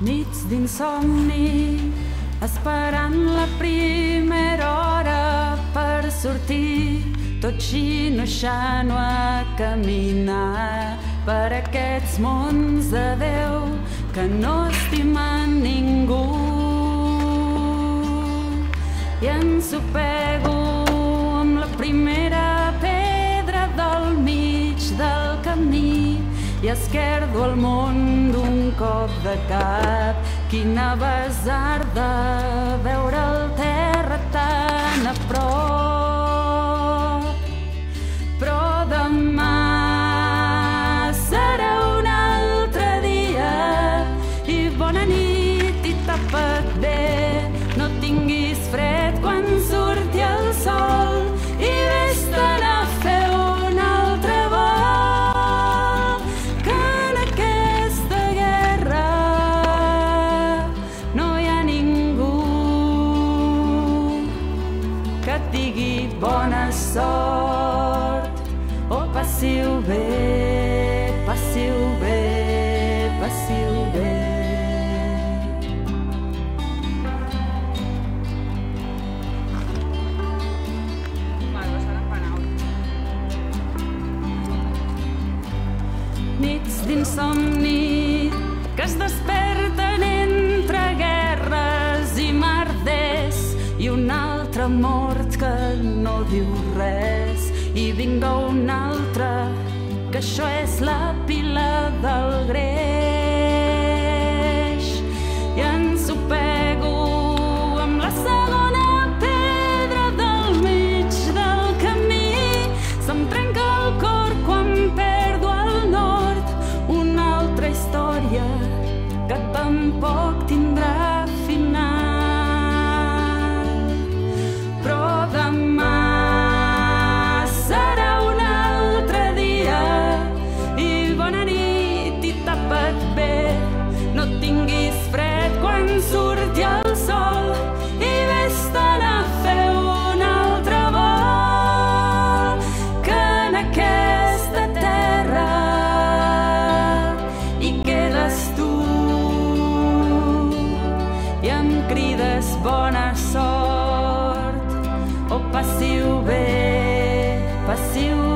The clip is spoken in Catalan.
Nits d'insomni, esperant la primera hora per sortir, tot xino-xano a caminar per aquests mons de Déu que no estimen ningú. I ensopego amb la primera pedra del mig del camí i esquerdo el món d'un cop de cap. Quina basarda veure el terra tan a prop. Però demà serà un altre dia i bona nit i tapa't bé. No tinguis fred quan surti el sol i vés-te'n a fer un altre vol. Que en aquesta guerra no hi ha ningú que et digui bona sort o passi-ho bé, passi-ho bé, passi-ho bé. Nits d'insomni que es desperten entre guerres i merders i un altre mort que no diu res i vinga un altre que això és la pila del greix. I ensopego amb la segona pedra del mig del camí. Se'm trenca el cor quan perdo el nord. Una altra història que tampoc tindrà final. Però demà serà un altre dia i bona nit i tapa't bé. No tinguis fred quan surti el sol i vés-te'n a fer un altre vol. Que en aquesta terra hi quedes tu i em crides bona sort o passi-ho bé, passi-ho